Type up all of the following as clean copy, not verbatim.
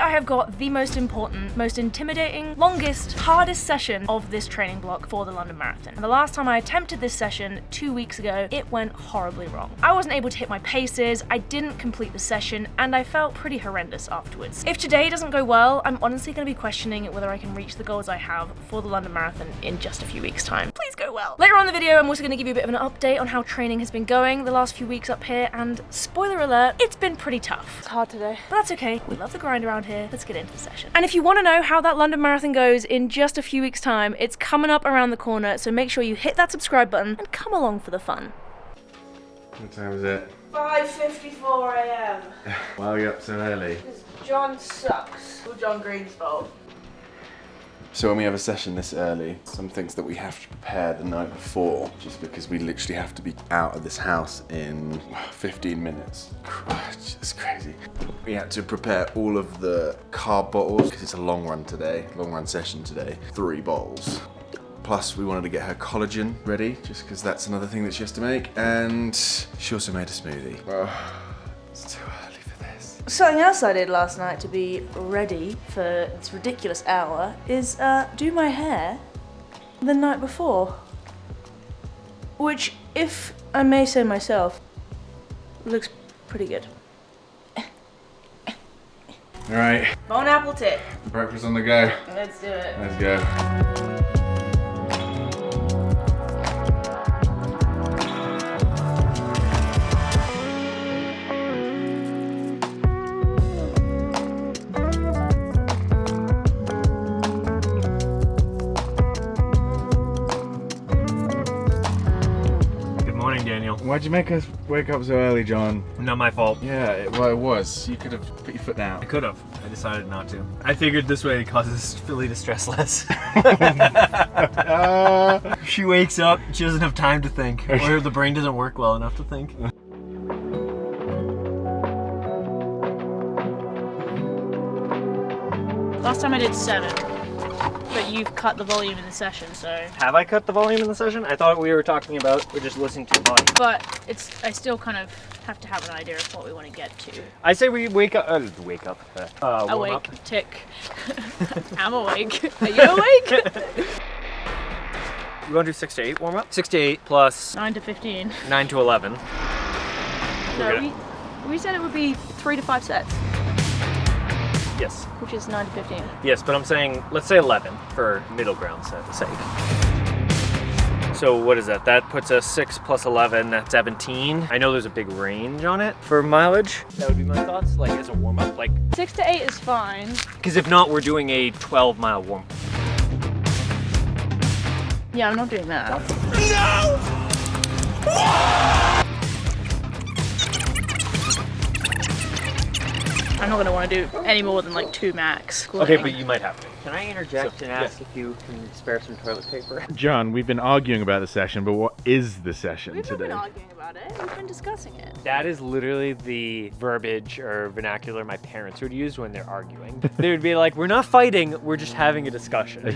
I have got the most important, most intimidating, longest, hardest session of this training block for the London Marathon. And the last time I attempted this session 2 weeks ago, it went horribly wrong. I wasn't able to hit my paces, I didn't complete the session, and I felt pretty horrendous afterwards. If today doesn't go well, I'm honestly going to be questioning whether I can reach the goals I have for the London Marathon in just a few weeks' time. Please go well. Later on in the video, I'm also going to give you a bit of an update on how training has been going the last few weeks up here, and spoiler alert, it's been pretty tough. It's hard today, but that's okay. We love the grind around here. Let's get into the session. And if you want to know how that London Marathon goes in just a few weeks' time, it's coming up around the corner, so make sure you hit that subscribe button and come along for the fun. What time is it? 5:54 a.m. Why are you up so early? Because John sucks. Or John Green's fault. So when we have a session this early, some things that we have to prepare the night before, just because we literally have to be out of this house in 15 minutes. It's crazy. We had to prepare all of the carb bottles, because it's a long run today, long run session today, 3 bottles. Plus we wanted to get her collagen ready, just because that's another thing that she has to make. And she also made a smoothie. It's too early for this. Something else I did last night to be ready for this ridiculous hour is do my hair the night before. Which, if I may say myself, looks pretty good. All right. Bon appetit. Breakfast on the go. Let's do it. Let's go. Daniel. Why'd you make us wake up so early, John? Not my fault. Yeah, it was. You could have put your foot down. I could have. I decided not to. I figured this way it causes Philly to stress less. She wakes up, she doesn't have time to think. Or the brain doesn't work well enough to think. Last time I did 7. But you've cut the volume in the session, so... Have I cut the volume in the session? I thought we were talking about we're just listening to the body. But I still kind of have to have an idea of what we want to get to. I say we wake up, Awake, up. Tick. I'm awake. Are you awake? You want to do 6 to 8 warm up? 6 to 8 plus... 9 to 15. 9 to 11. No, we said it would be 3 to 5 sets. Yes. Which is 9 to 15. Yes, but I'm saying, let's say 11 for middle ground's sake. So what is that? That puts us 6 plus 11, that's 17. I know there's a big range on it for mileage. That would be my thoughts, like as a warm up. Like 6 to 8 is fine. Because if not, we're doing a 12-mile warm up. Yeah, I'm not doing that. No! I'm not going to want to do any more than like 2 max. Okay, but you might have to. Can I interject and ask if you can spare some toilet paper? John, we've been arguing about the session, but what is the session We've today? not been arguing about it. We've been discussing it. That is literally the verbiage or vernacular my parents would use when they're arguing. They would be like, we're not fighting, we're just having a discussion.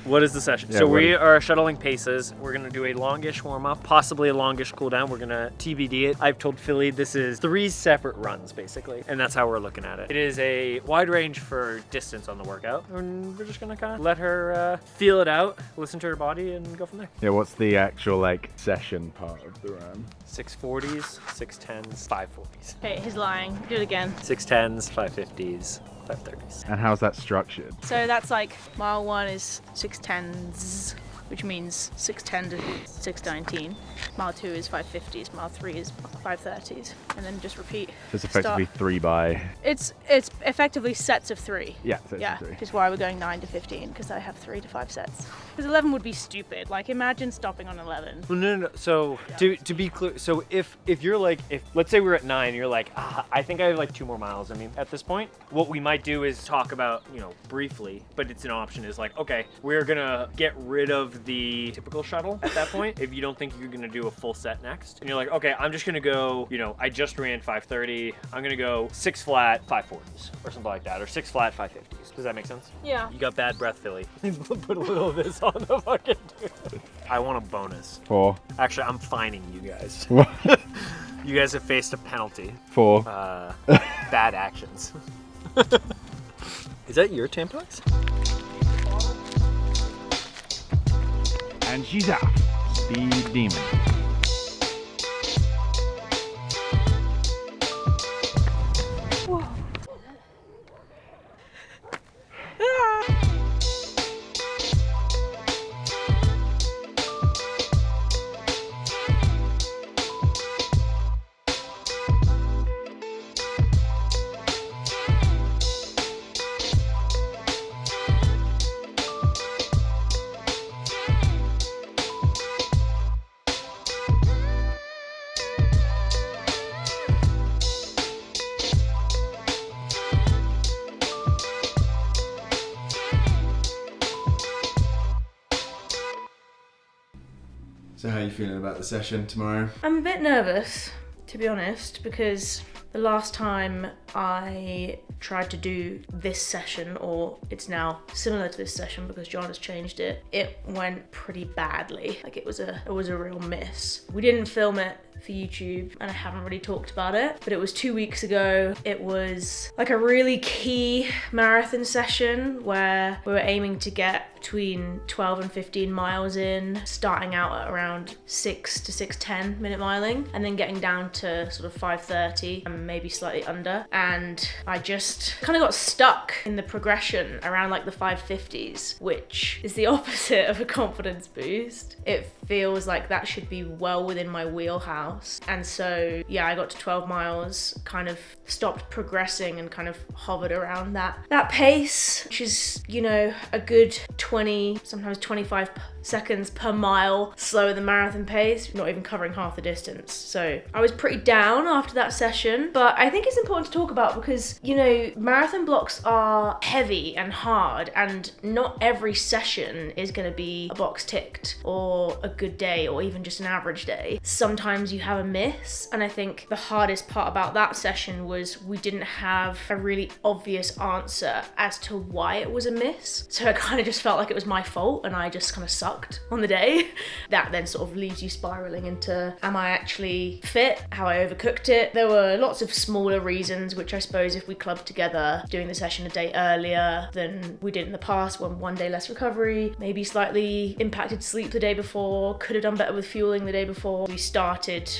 What is the session? Yeah, so we are shuttling paces. We're gonna do a longish warm up, possibly a longish cool down. We're gonna TBD it. I've told Philly this is 3 separate runs basically, and that's how we're looking at it. It is a wide range for distance on the workout, and we're just gonna kind of let her feel it out, listen to her body, and go from there. Yeah, what's the actual like session part of the run? 640s, 610s, 540s. Okay, he's lying. Do it again. 610s, 550s. 530s. And how's that structured? So that's like mile 1 is 610s, which means 610 to 619. Mile 2 is 550s, mile 3 is 530s, and then just repeat. So it's effectively 3 by... It's effectively sets of 3. Yeah, sets Yeah, of 3. which is why we're going 9 to 15, because I have 3 to 5 sets. Because 11 would be stupid. Like, imagine stopping on 11. Well, no. So to be clear, so if you're like, let's say we're at 9, you're like, I think I have like 2 more miles. I mean, at this point, what we might do is talk about, briefly, but it's an option. Is like, okay, we're gonna get rid of the typical shuttle at that point. If you don't think you're gonna do a full set next, and you're like, okay, I'm just gonna go. I just ran 530. I'm gonna go 6 flat 540s or something like that, or 6 flat 550s. Does that make sense? Yeah. You got bad breath, Philly. Put a little of this on the fucking dude. I want a bonus. 4. Actually, I'm fining you guys. What? You guys have faced a penalty. 4. Bad actions. that your Tampax? And she's out. Speed demon. So how are you feeling about the session tomorrow? I'm a bit nervous, to be honest, because the last time I tried to do this session, or it's now similar to this session because John has changed it, it went pretty badly. Like it was a real miss. We didn't film it for YouTube and I haven't really talked about it, but it was 2 weeks ago. It was like a really key marathon session where we were aiming to get between 12 and 15 miles in, starting out at around 6 to 6:10 minute miling, and then getting down to sort of 5:30 and maybe slightly under. And I just kind of got stuck in the progression around like the 5:50s, which is the opposite of a confidence boost. It feels like that should be well within my wheelhouse. And so, yeah, I got to 12 miles, kind of stopped progressing and kind of hovered around that pace, which is, you know, a good 20, sometimes 25 seconds per mile slower than marathon pace, not even covering half the distance. So I was pretty down after that session, but I think it's important to talk about because, you know, marathon blocks are heavy and hard, and not every session is going to be a box ticked or a good day or even just an average day. Sometimes you have a miss, and I think the hardest part about that session was we didn't have a really obvious answer as to why it was a miss. So it kind of just felt like it was my fault and I just kind of sucked on the day. That then sort of leaves you spiraling into, am I actually fit? How I overcooked it? There were lots of smaller reasons, which I suppose if we clubbed together doing the session a day earlier than we did in the past, one day less recovery, maybe slightly impacted sleep the day before, could have done better with fueling the day before. We started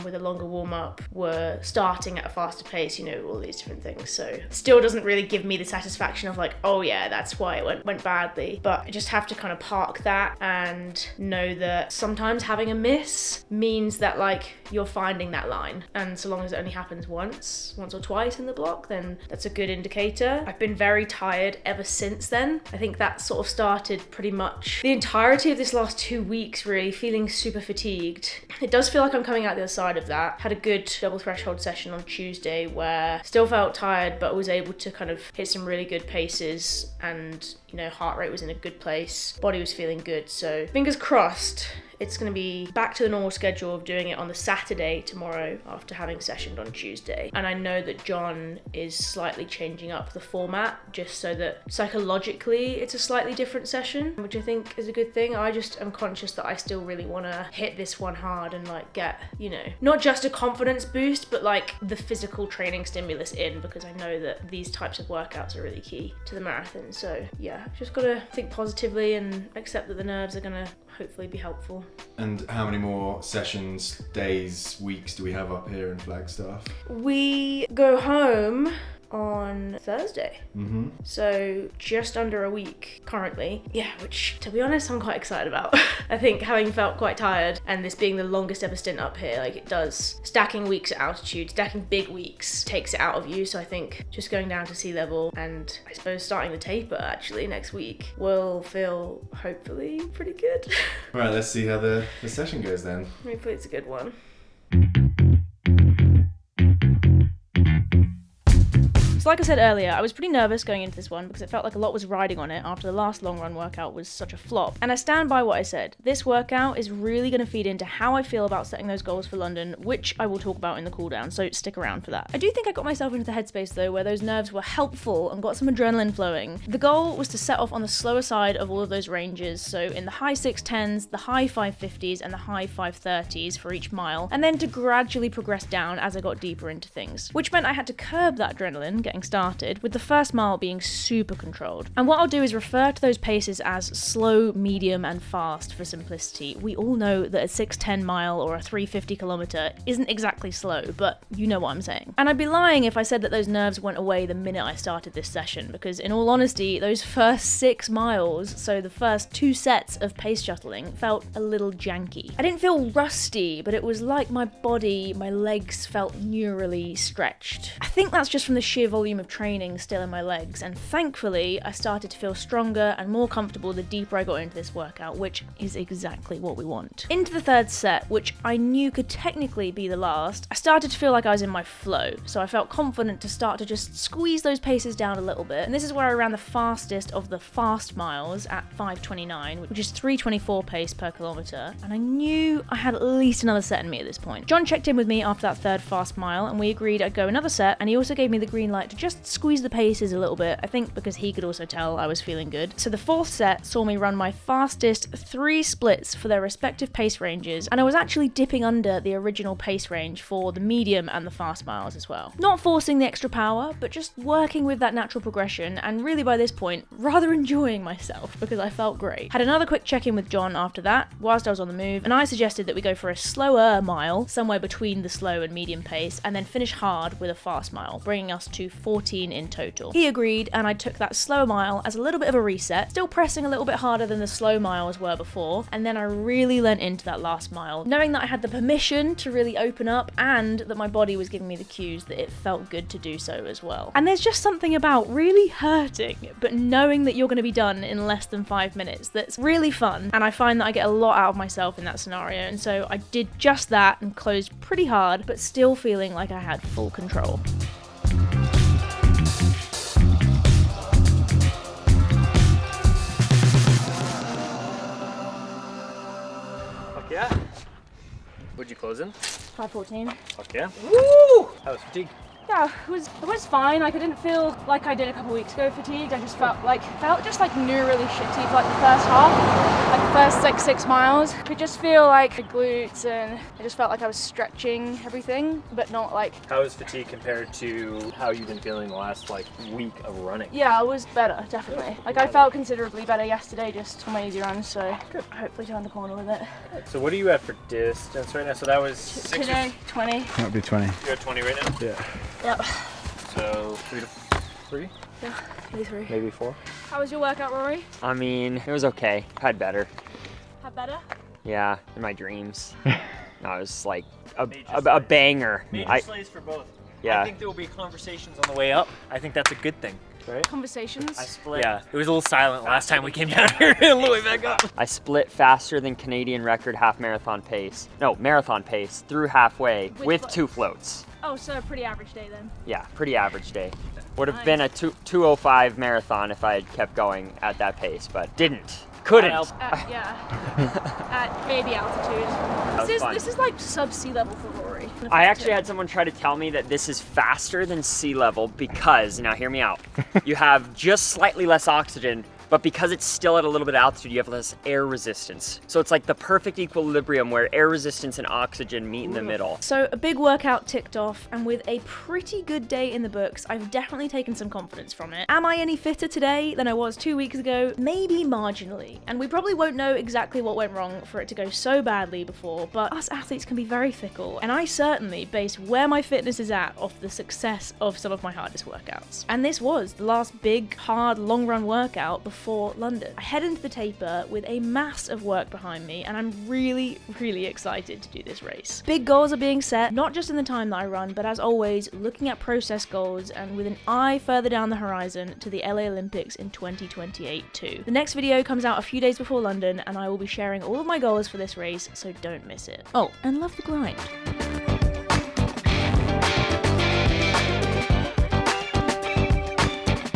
with a longer warm-up, were starting at a faster pace, you know, all these different things. So it still doesn't really give me the satisfaction of like, oh yeah, that's why it went badly. But I just have to kind of park that and know that sometimes having a miss means that like you're finding that line. And so long as it only happens once or twice in the block, then that's a good indicator. I've been very tired ever since then. I think that sort of started pretty much the entirety of this last 2 weeks, really feeling super fatigued. It does feel like I'm coming out the other side of that. Had a good double threshold session on Tuesday where still felt tired, but was able to kind of hit some really good paces, and, you know, heart rate was in a good place, body was feeling good. So fingers crossed it's going to be back to the normal schedule of doing it on the Saturday tomorrow after having sessioned on Tuesday. And I know that John is slightly changing up the format just so that psychologically it's a slightly different session, which I think is a good thing. I just am conscious that I still really want to hit this one hard and like get, you know, not just a confidence boost, but like the physical training stimulus in, because I know that these types of workouts are really key to the marathon. So yeah, just gotta think positively and accept that the nerves are gonna hopefully be helpful. And how many more sessions, days, weeks do we have up here in Flagstaff? We go home on Thursday. Mm-hmm. So just under a week currently. Yeah, which to be honest, I'm quite excited about. I think having felt quite tired and this being the longest ever stint up here, like it does, stacking weeks at altitude, stacking big weeks takes it out of you. So I think just going down to sea level and I suppose starting the taper actually next week will feel hopefully pretty good. Right, let's see how the session goes then. Hopefully it's a good one. So like I said earlier, I was pretty nervous going into this one because it felt like a lot was riding on it after the last long run workout was such a flop. And I stand by what I said. This workout is really going to feed into how I feel about setting those goals for London, which I will talk about in the cool down, so stick around for that. I do think I got myself into the headspace though where those nerves were helpful and got some adrenaline flowing. The goal was to set off on the slower side of all of those ranges, so in the high 610s, the high 550s and the high 530s for each mile, and then to gradually progress down as I got deeper into things. Which meant I had to curb that adrenaline, getting getting started, with the first mile being super controlled. And what I'll do is refer to those paces as slow, medium, and fast for simplicity. We all know that a 6:10 mile or a 3:50 kilometer isn't exactly slow, but you know what I'm saying. And I'd be lying if I said that those nerves went away the minute I started this session, because in all honesty, those first 6 miles, so the first 2 sets of pace shuttling, felt a little janky. I didn't feel rusty, but it was like my body, my legs felt neurally stretched. I think that's just from the sheer volume of training still in my legs, and thankfully I started to feel stronger and more comfortable the deeper I got into this workout, which is exactly what we want. Into the third set, which I knew could technically be the last, I started to feel like I was in my flow, so I felt confident to start to just squeeze those paces down a little bit, and this is where I ran the fastest of the fast miles at 5:29, which is 3:24 pace per kilometer, and I knew I had at least another set in me at this point. John checked in with me after that third fast mile, and we agreed I'd go another set, and he also gave me the green light to just squeeze the paces a little bit, I think because he could also tell I was feeling good. So the fourth set saw me run my fastest 3 splits for their respective pace ranges, and I was actually dipping under the original pace range for the medium and the fast miles as well. Not forcing the extra power, but just working with that natural progression, and really by this point, rather enjoying myself because I felt great. Had another quick check-in with John after that, whilst I was on the move, and I suggested that we go for a slower mile, somewhere between the slow and medium pace, and then finish hard with a fast mile, bringing us to 14 in total. He agreed, and I took that slower mile as a little bit of a reset, still pressing a little bit harder than the slow miles were before, and then I really leant into that last mile, knowing that I had the permission to really open up and that my body was giving me the cues that it felt good to do so as well. And there's just something about really hurting, but knowing that you're going to be done in less than 5 minutes that's really fun, and I find that I get a lot out of myself in that scenario, and so I did just that and closed pretty hard, but still feeling like I had full control. Fuck yeah. What'd you close in? 5:14. Fuck yeah. Woo! How was fatigue? Yeah, it was fine. Like, I didn't feel like I did a couple weeks ago fatigued. I just felt just like neurally shitty for like the first half, like the first like 6 miles. I could just feel like the glutes, and I just felt like I was stretching everything, but not like. How was fatigue compared to how you've been feeling the last like week of running? Yeah, it was better, definitely. Like, I felt considerably better yesterday just on my easy runs, so good. Hopefully turn the corner with it. So what are you at for distance right now? So that was 6 Today, 20. That would be 20. You're at 20 right now? Yeah. Yep. So 3 to 3? Yeah, maybe 3. Maybe 4? How was your workout, Rory? I mean, it was okay. Had better. Had better? Yeah, in my dreams. No, it was like a banger. Major slays for both. Yeah. I think there will be conversations on the way up. I think that's a good thing, right? Conversations? I split. Yeah, it was a little silent last time we came down here and the way back up. I split faster than Canadian record half marathon pace. No, marathon pace through halfway with 2 floats. Oh, so a pretty average day then. Yeah, pretty average day. Would have been a 2:05 marathon if I had kept going at that pace, but didn't. Couldn't. Yeah. At baby altitude. This is like sub-sea level for Rory. I actually had someone try to tell me that this is faster than sea level because, now hear me out, you have just slightly less oxygen, but because it's still at a little bit of altitude, you have less air resistance. So it's like the perfect equilibrium where air resistance and oxygen meet in the middle. So a big workout ticked off, and with a pretty good day in the books, I've definitely taken some confidence from it. Am I any fitter today than I was 2 weeks ago? Maybe marginally. And we probably won't know exactly what went wrong for it to go so badly before, but us athletes can be very fickle, and I certainly base where my fitness is at off the success of some of my hardest workouts. And this was the last big, hard, long run workout before London. I head into the taper with a mass of work behind me, and I'm really, really excited to do this race. Big goals are being set, not just in the time that I run, but as always, looking at process goals and with an eye further down the horizon to the LA Olympics in 2028 too. The next video comes out a few days before London, and I will be sharing all of my goals for this race, so don't miss it. Oh, and love the grind.